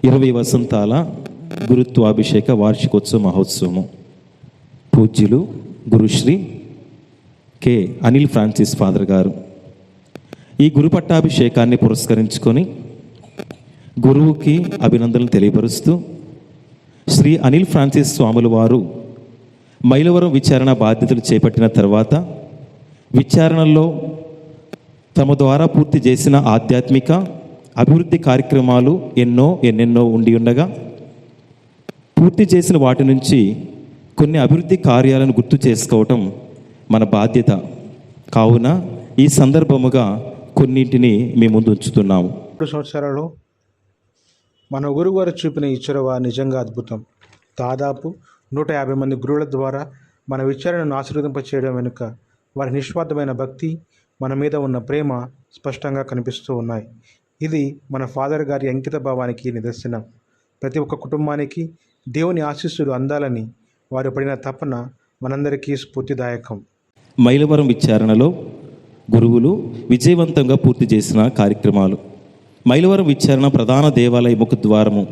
20 వసంతాల గురుత్వాభిషేక వార్షికోత్సవ మహోత్సవము. పూజ్యులు గురుశ్రీ కె అనిల్ ఫ్రాన్సిస్ ఫాదర్ గారు ఈ గురు పట్టాభిషేకాన్ని పురస్కరించుకొని గురువుకి అభినందనలు తెలియపరుస్తూ శ్రీ అనిల్ ఫ్రాన్సిస్ స్వాముల వారు మైలవరం విచారణ బాధ్యతలు చేపట్టిన తర్వాత విచారణలో తమ ద్వారా పూర్తి చేసిన ఆధ్యాత్మిక అభివృద్ధి కార్యక్రమాలు ఎన్నెన్నో ఉండి ఉండగా పూర్తి చేసిన వాటి నుంచి కొన్ని అభివృద్ధి కార్యాలను గుర్తు చేసుకోవటం మన బాధ్యత. కావున ఈ సందర్భముగా కొన్నింటిని మీ ముందు ఉంచుతున్నాము. 2 సంవత్సరాలలో మన గురువుగారు చూపిన ఈ చొరవ నిజంగా అద్భుతం. దాదాపు 150 మంది గురువుల ద్వారా మన విచారణను ఆశీర్వదింపచేయడం వెనుక వారి నిస్వార్థమైన భక్తి, మన మీద ఉన్న ప్రేమ స్పష్టంగా కనిపిస్తూ ఉన్నాయి. ఇది మన ఫాదర్ గారి అంకిత భావానికి నిదర్శనం. ప్రతి ఒక్క కుటుంబానికి దేవుని ఆశీస్సులు అందాలని వారు పడిన తపన మనందరికీ స్ఫూర్తిదాయకం. మైలవరం విచారణలో గురువులు విజయవంతంగా పూర్తి చేసిన కార్యక్రమాలు. మైలవరం విచారణ ప్రధాన దేవాలయ ముఖద్వారము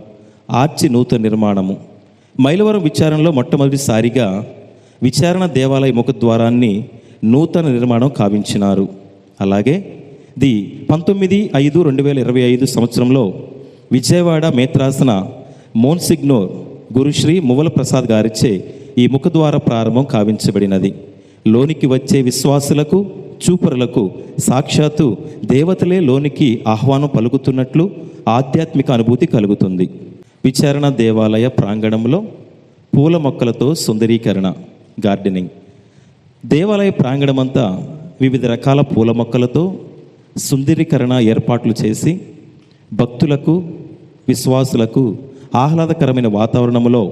ఆర్చి నూతన నిర్మాణము. మైలవరం విచారణలో మొట్టమొదటిసారిగా విచారణ దేవాలయ ముఖద్వారాన్ని నూతన నిర్మాణం కావించినారు. అలాగే 19/5/2025 సంవత్సరంలో విజయవాడ మేత్రాసన మోన్సిగ్నోర్ గురుశ్రీ మువ్వల ప్రసాద్ గారిచే ఈ ముఖద్వార ప్రారంభం కావించబడినది. లోనికి వచ్చే విశ్వాసులకు, చూపరులకు సాక్షాత్తు దేవతలే లోనికి ఆహ్వానం పలుకుతున్నట్లు ఆధ్యాత్మిక అనుభూతి కలుగుతుంది. విచారణ దేవాలయ ప్రాంగణంలో పూల మొక్కలతో సుందరీకరణ, గార్డెనింగ్. దేవాలయ ప్రాంగణమంతా వివిధ రకాల పూల మొక్కలతో సుందరీకరణ ఏర్పాట్లు చేసి భక్తులకు, విశ్వాసులకు ఆహ్లాదకరమైన వాతావరణంలో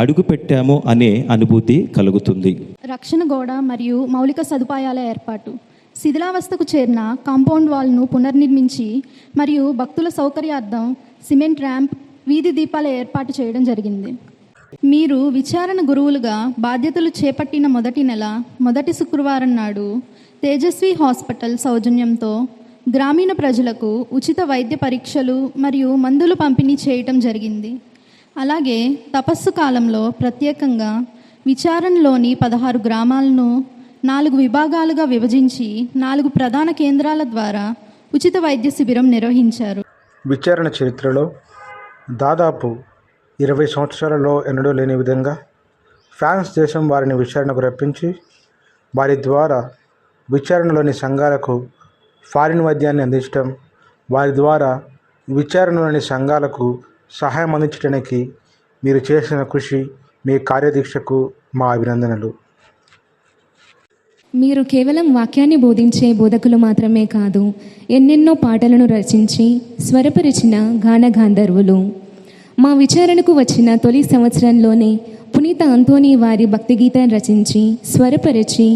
అడుగుపెట్టాము అనే అనుభూతి కలుగుతుంది. రక్షణ గోడ మరియు మౌలిక సదుపాయాల ఏర్పాటు. శిథిలావస్థకు చేరిన కాంపౌండ్ వాల్ను పునర్నిర్మించి మరియు భక్తుల సౌకర్యార్థం సిమెంట్ ర్యాంప్, వీధి దీపాల ఏర్పాటు చేయడం జరిగింది. మీరు విచారణ గురువులుగా బాధ్యతలు చేపట్టిన మొదటి నెల మొదటి శుక్రవారం నాడు తేజస్వి హాస్పిటల్ సౌజన్యంతో గ్రామీణ ప్రజలకు ఉచిత వైద్య పరీక్షలు మరియు మందులు పంపిణీ చేయటం జరిగింది. అలాగే తపస్సు కాలంలో ప్రత్యేకంగా విచారణలోని 16 గ్రామాలను 4 విభాగాలుగా విభజించి 4 ప్రధాన కేంద్రాల ద్వారా ఉచిత వైద్య శిబిరం నిర్వహించారు. విచారణ చరిత్రలో దాదాపు 20 సంవత్సరాలలో ఎన్నడూ లేని విధంగా ఫ్రాన్స్ దేశం వారిని విచారణకు రప్పించి వారి ద్వారా విచారణలోని సంఘాలకు ఫారిన్ వైద్యాన్ని అందించడం, వారి ద్వారా విచారణలోని సంఘాలకు సహాయం అందించడానికి మీరు చేసిన కృషి, మీ కార్యదీక్షకు మా అభినందనలు. మీరు కేవలం వాక్యాన్ని బోధించే బోధకులు మాత్రమే కాదు, ఎన్నెన్నో పాటలను రచించి స్వరపరిచిన గానగాంధర్వులు. మా విచారణకు వచ్చిన తొలి సంవత్సరంలోనే పునీత అంతోనీ వారి భక్తి గీతాన్ని రచించి స్వరపరిచి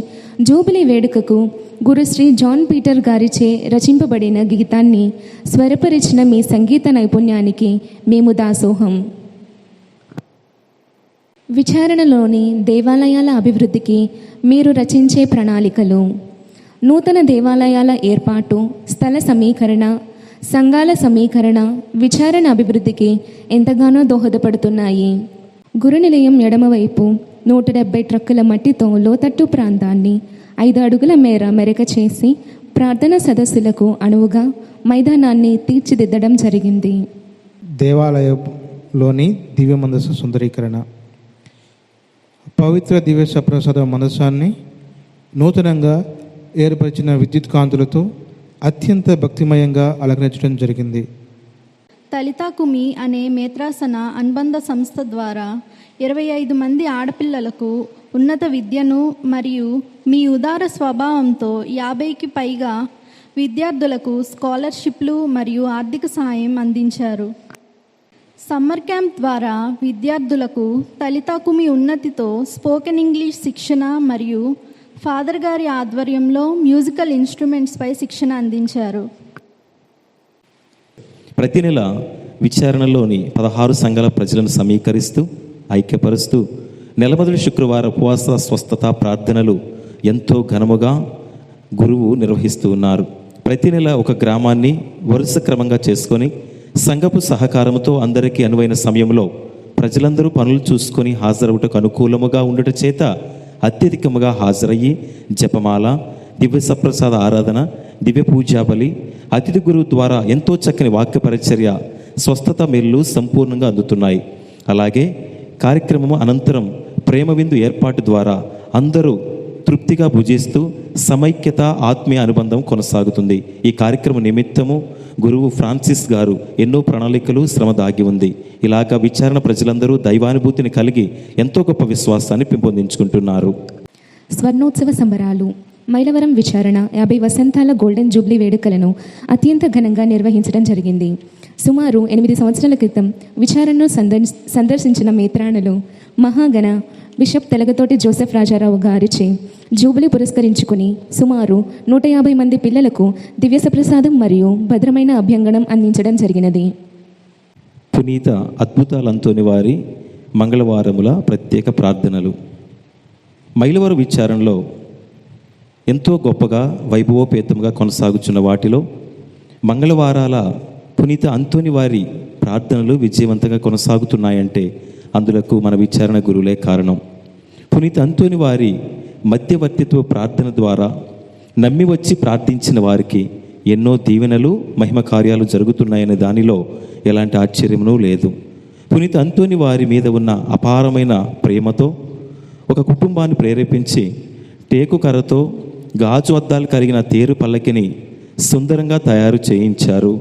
జూబిలీ వేడుకకు గురుశ్రీ జాన్ పీటర్ గారిచే రచింపబడిన గీతాన్ని స్వరపరిచిన మీ సంగీత నైపుణ్యానికి మేము దాసోహం. విచారణలోని దేవాలయాల అభివృద్ధికి మీరు రచించే ప్రణాళికలు, నూతన దేవాలయాల ఏర్పాటు, స్థల సమీకరణ, సంఘాల సమీకరణ విచారణ అభివృద్ధికి ఎంతగానో దోహదపడుతున్నాయి. గురునిలయం ఎడమవైపు 170 ట్రక్కుల మట్టితో లోతట్టు ప్రాంతాన్ని 5 అడుగుల మేర మెరక చేసి ప్రార్థన సదస్సులకు అనువుగా మైదానాన్ని తీర్చిదిద్దడం జరిగింది. దేవాలయంలోని దివ్య మందస సుందరీకరణ. పవిత్ర దివ్య సప్రసాద మందసాన్ని నూతనంగా ఏర్పరిచిన విద్యుత్ కాంతులతో అత్యంత భక్తిమయంగా అలంకరించడం జరిగింది. తలితాకుమి అనే మేత్రాసన అనుబంధ సంస్థ ద్వారా 25 మంది ఆడపిల్లలకు ఉన్నత విద్యను మరియు మీ ఉదార స్వభావంతో 50కి పైగా విద్యార్థులకు స్కాలర్షిప్లు మరియు ఆర్థిక సహాయం అందించారు. సమ్మర్ క్యాంప్ ద్వారా విద్యార్థులకు తలితాకుమి ఉన్నతితో స్పోకెన్ ఇంగ్లీష్ శిక్షణ మరియు ఫాదర్ గారి ఆధ్వర్యంలో మ్యూజికల్ ఇన్స్ట్రుమెంట్స్పై శిక్షణ అందించారు. ప్రతి నెల విచారణలోని 16 సంఘాల ప్రజలను సమీకరిస్తూ ఐక్యపరుస్తూ నెల మొదటి శుక్రవారం ఉపవాస స్వస్థత ప్రార్థనలు ఎంతో ఘనముగా గురువు నిర్వహిస్తూ ఉన్నారు. ప్రతి నెల ఒక గ్రామాన్ని వరుస క్రమంగా చేసుకొని సంఘపు సహకారంతో అందరికీ అనువైన సమయంలో ప్రజలందరూ పనులు చూసుకొని హాజరవుటకు అనుకూలముగా ఉండుట చేత అత్యధికముగా హాజరయ్యి జపమాల, దివ్య సప్రసాద ఆరాధన, దివ్య పూజాబలి, అతిథి గురువు ద్వారా ఎంతో చక్కని వాక్య పరిచర్య, స్వస్థత మేళ్ళు సంపూర్ణంగా అందుతున్నాయి. అలాగే కార్యక్రమము అనంతరం ప్రేమ విందు ఏర్పాటు ద్వారా అందరూ తృప్తిగా భుజిస్తూ సమైక్యత, ఆత్మీయ అనుబంధం కొనసాగుతుంది. ఈ కార్యక్రమం నిమిత్తము గురువు ఫ్రాన్సిస్ గారు ఎన్నో ప్రణాళికలు, శ్రమ దాగి ఉంది. ఇలాగా విచారణ ప్రజలందరూ దైవానుభూతిని కలిగి ఎంతో గొప్ప విశ్వాసాన్ని పెంపొందించుకుంటున్నారు. స్వర్ణోత్సవ సంబరాలు. మైలవరం విచారణ 50 వసంతాల గోల్డెన్ జూబ్లీ వేడుకలను అత్యంత ఘనంగా నిర్వహించడం జరిగింది. సుమారు 8 సంవత్సరాల క్రితం విచారణను సందర్శించిన మేత్రాణులు మహాగణ బిషప్ తెలగతోటి జోసెఫ్ రాజారావు గారిచే జూబిలీ పురస్కరించుకుని సుమారు 150 మంది పిల్లలకు దివ్యసప్రసాదం మరియు భద్రమైన అభ్యంగనం అందించడం జరిగినది. పునీత అద్భుతాలంతోని వారి మంగళవారముల ప్రత్యేక ప్రార్థనలు. మైలవరం విచారణలో ఎంతో గొప్పగా వైభవోపేతంగా కొనసాగుతున్న వాటిలో మంగళవారాల పునీత అంతోని వారి ప్రార్థనలు విజయవంతంగా కొనసాగుతున్నాయంటే అందులకు మన విచారణ గురువులే కారణం. పునీత అంతోని వారి మధ్యవర్తిత్వ ప్రార్థన ద్వారా నమ్మి వచ్చి ప్రార్థించిన వారికి ఎన్నో దీవెనలు, మహిమ కార్యాలు జరుగుతున్నాయనే దానిలో ఎలాంటి ఆశ్చర్యమునూ లేదు. పునీత అంతోని వారి మీద ఉన్న అపారమైన ప్రేమతో ఒక కుటుంబాన్ని ప్రేరేపించి టేకు కర్రతో గాజు అద్దాలు కలిగిన తేరు పల్లకిని సుందరంగా తయారు చేయించారు.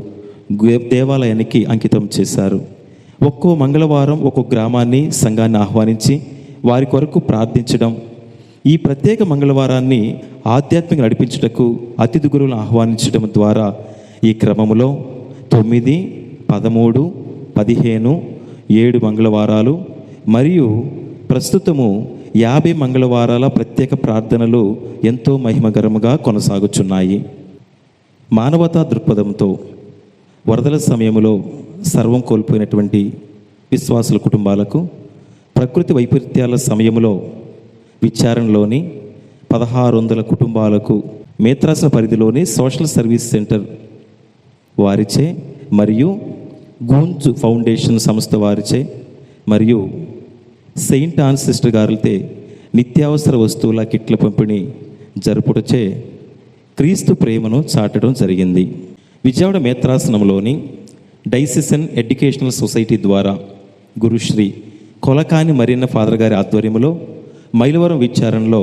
దేవాలయానికి అంకితం చేశారు. ఒక్కో మంగళవారం ఒక్కొక్క గ్రామాన్ని, సంఘాన్ని ఆహ్వానించి వారి కొరకు ప్రార్థించడం, ఈ ప్రత్యేక మంగళవారాన్ని ఆధ్యాత్మిక నడిపించుటకు అతిథి గురువులను ఆహ్వానించడం ద్వారా ఈ క్రమంలో 9, 13, 15, 7 మంగళవారాలు మరియు ప్రస్తుతము 50 మంగళవారాల ప్రత్యేక ప్రార్థనలు ఎంతో మహిమకరముగా కొనసాగుచున్నాయి. మానవతా దృక్పథంతో వరదల సమయంలో సర్వం కోల్పోయినటువంటి విశ్వాసుల కుటుంబాలకు, ప్రకృతి వైపరీత్యాల సమయంలో విచారణలోని 1600 కుటుంబాలకు మేత్రాసన పరిధిలోని సోషల్ సర్వీస్ సెంటర్ వారిచే మరియు గూంజ్ ఫౌండేషన్ సంస్థ వారిచే మరియు సెయింట్ ఆన్ సిస్టర్ గారితే నిత్యావసర వస్తువుల కిట్ల పంపిణీ జరుపుటచే క్రీస్తు ప్రేమను చాటడం జరిగింది. విజయవాడ మేత్రాసనంలోని డైసిసన్ ఎడ్యుకేషనల్ సొసైటీ ద్వారా గురుశ్రీ కొలకాని మరియన్న ఫాదర్ గారి ఆధ్వర్యంలో మైలవరం విచారణలో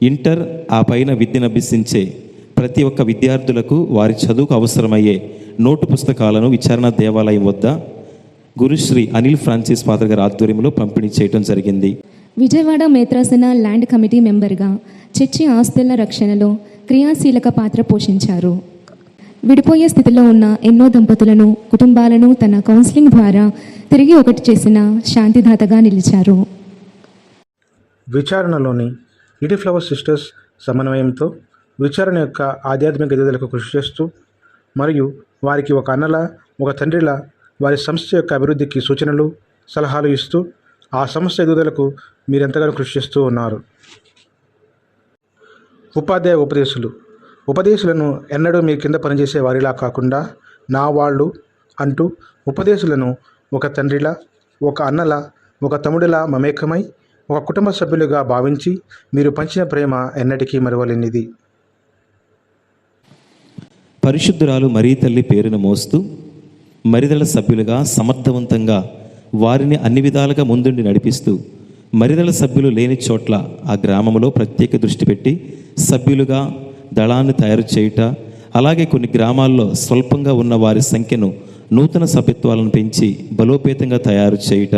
ఇంటర్, ఆ పైన విద్యను అభ్యసించే ప్రతి ఒక్క విద్యార్థులకు వారి చదువుకు అవసరమయ్యే నోటు పుస్తకాలను విచారణ దేవాలయం వద్ద గురుశ్రీ అనిల్ ఫ్రాన్సిస్ ఫాదర్ గారి ఆధ్వర్యంలో పంపిణీ చేయడం జరిగింది. విజయవాడ మేత్రాసన ల్యాండ్ కమిటీ మెంబర్గా చర్చి ఆస్తుల రక్షణలో క్రియాశీలక పాత్ర పోషించారు. విడిపోయే స్థితిలో ఉన్న ఎన్నో దంపతులను, కుటుంబాలను తన కౌన్సిలింగ్ ద్వారా తిరిగి ఒకటి చేసిన శాంతిదాతగా నిలిచారు. విచారణలోని లిటిల్ ఫ్లవర్ సిస్టర్స్ సమన్వయంతో విచారణ యొక్క ఆధ్యాత్మిక ఎదుగుదలకు కృషి చేస్తూ మరియు వారికి ఒక అన్నలా, ఒక తండ్రిలా వారి సంస్థ యొక్క అభివృద్ధికి సూచనలు, సలహాలు ఇస్తూ ఆ సంస్థ ఎదుగుదలకు మీరెంతగానో కృషి చేస్తూ ఉన్నారు. ఉపాధ్యాయ ఉపదేశులను ఎన్నడూ మీ కింద పనిచేసే వారిలా కాకుండా నా వాళ్ళు అంటూ ఉపదేశులను ఒక తండ్రిలా, ఒక అన్నలా, ఒక తమ్ముడిలా మమేకమై ఒక కుటుంబ సభ్యులుగా భావించి మీరు పంచిన ప్రేమ ఎన్నటికీ మరువలేనిది. పరిశుద్ధురాలు మరీ తల్లి పేరును మోస్తూ మరిదల సభ్యులుగా సమర్థవంతంగా వారిని అన్ని విధాలుగా ముందుండి నడిపిస్తూ మరిదల సభ్యులు లేని చోట్ల ఆ గ్రామంలో ప్రత్యేక దృష్టి పెట్టి సభ్యులుగా దళాన్ని తయారు చేయుట, అలాగే కొన్ని గ్రామాల్లో స్వల్పంగా ఉన్న వారి సంఖ్యను నూతన సభ్యత్వాలను పెంచి బలోపేతంగా తయారు చేయుట,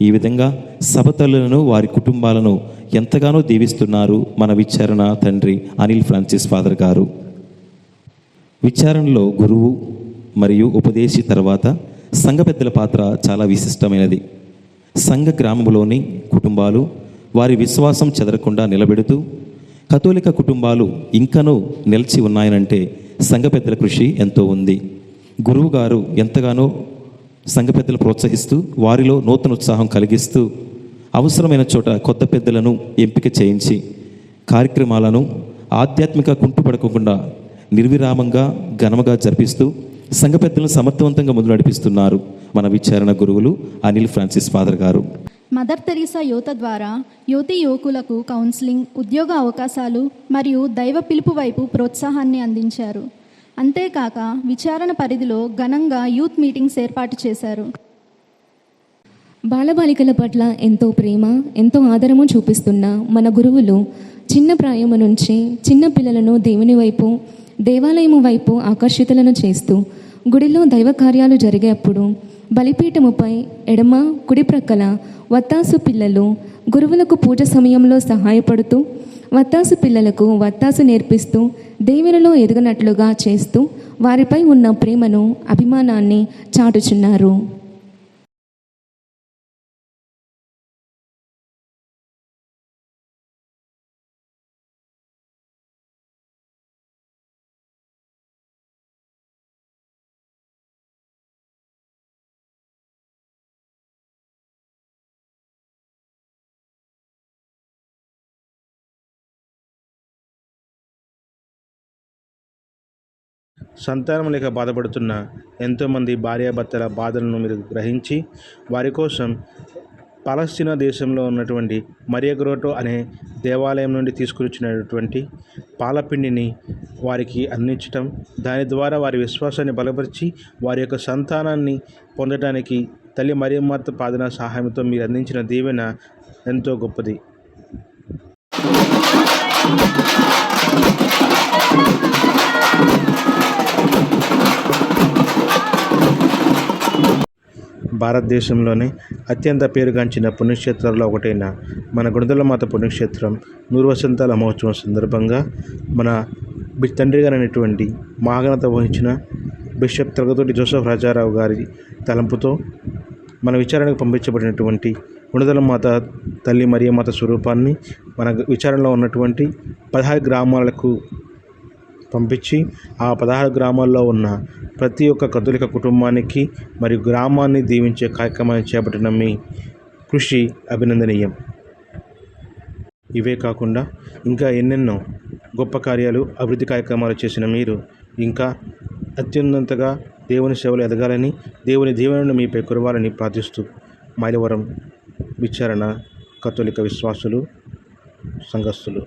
ఈ విధంగా సభతల్లులను, వారి కుటుంబాలను ఎంతగానో దీవిస్తున్నారు మన విచారణ తండ్రి అనిల్ ఫ్రాన్సిస్ ఫాదర్ గారు. విచారణలో గురువు మరియు ఉపదేశి తర్వాత సంఘ పెద్దల పాత్ర చాలా విశిష్టమైనది. సంఘ గ్రామంలోని కుటుంబాలు వారి విశ్వాసం చెదరకుండా నిలబెడుతూ కథోలిక కుటుంబాలు ఇంకనూ నిలిచి ఉన్నాయనంటే సంఘ పెద్దల కృషి ఎంతో ఉంది. గురువు గారు ఎంతగానో సంఘ పెద్దలు ప్రోత్సహిస్తూ వారిలో నూతన ఉత్సాహం కలిగిస్తూ అవసరమైన చోట కొత్త పెద్దలను ఎంపిక చేయించి కార్యక్రమాలను ఆధ్యాత్మిక కుంటుపడకుండా నిర్విరామంగా ఘనముగా జరిపిస్తూ సంఘ పెద్దలను సమర్థవంతంగా ముందు నడిపిస్తున్నారు మన విచారణ గురువులు అనిల్ ఫ్రాన్సిస్ ఫాదర్ గారు. మదర్ తెరీసా యువత ద్వారా యువతీ యువకులకు కౌన్సిలింగ్, ఉద్యోగ అవకాశాలు మరియు దైవ పిలుపు వైపు ప్రోత్సాహాన్ని అందించారు. అంతేకాక విచారణ పరిధిలో ఘనంగా యూత్ మీటింగ్స్ ఏర్పాటు చేశారు. బాలబాలికల పట్ల ఎంతో ప్రేమ, ఎంతో ఆదరము చూపిస్తున్న మన గురువులు చిన్న ప్రాయము నుంచి చిన్న పిల్లలను దేవుని వైపు, దేవాలయము వైపు ఆకర్షితులను చేస్తూ గుడిలో దైవ కార్యాలు జరిగేప్పుడు బలిపీఠముపై ఎడమ కుడి ప్రక్కల వత్తాసు పిల్లలు గురువులకు పూజ సమయంలో సహాయపడుతూ వత్తాసు పిల్లలకు వత్తాసు నేర్పిస్తూ దేవునిలో ఎదగనట్లుగా చేస్తూ వారిపై ఉన్న ప్రేమను, అభిమానాన్ని చాటుచున్నారు. సంతానం లేక బాధపడుతున్న ఎంతోమంది భార్యాభర్తల బాధలను మీరు గ్రహించి వారి కోసం పాలస్తీనా దేశంలో ఉన్నటువంటి మరియా గ్రోటో అనే దేవాలయం నుండి తీసుకొచ్చినటువంటి పాలపిండిని వారికి అందించటం, దాని ద్వారా వారి విశ్వాసాన్ని బలపరిచి వారి యొక్క సంతానాన్ని పొందడానికి తల్లి మరియమ్మాత ప్రార్థన సహాయంతో మీరు అందించిన దీవెన ఎంతో గొప్పది. భారతదేశంలోనే అత్యంత పేరుగాంచిన పుణ్యక్షేత్రాల్లో ఒకటైన మన గుణదలమాత పుణ్యక్షేత్రం 100 వసంతాల మహోత్సవం సందర్భంగా మన తండ్రి గారైనటువంటి మహాఘనత వహించిన బిషప్ తరగతోటి జోసెఫ్ రాజారావు గారి తలంపుతో మన విచారణకు పంపించబడినటువంటి గుణదలమాత తల్లి మరియమాత స్వరూపాన్ని మన విచారణలో ఉన్నటువంటి 16 గ్రామాలకు పంపించి ఆ 16 గ్రామాల్లో ఉన్న ప్రతి ఒక్క కథోలిక కుటుంబానికి మరియు గ్రామాన్ని దీవించే కార్యక్రమాన్ని చేపట్టిన మీ కృషి అభినందనీయం. ఇవే కాకుండా ఇంకా ఎన్నెన్నో గొప్ప కార్యాలు, అభివృద్ధి కార్యక్రమాలు చేసిన మీరు ఇంకా అత్యున్నతంగా దేవుని సేవలు ఎదగాలని, దేవుని దీవెనను మీపై కురవాలని ప్రార్థిస్తూ మైలవరం విచారణ కథోలిక విశ్వాసులు, సంఘస్థులు.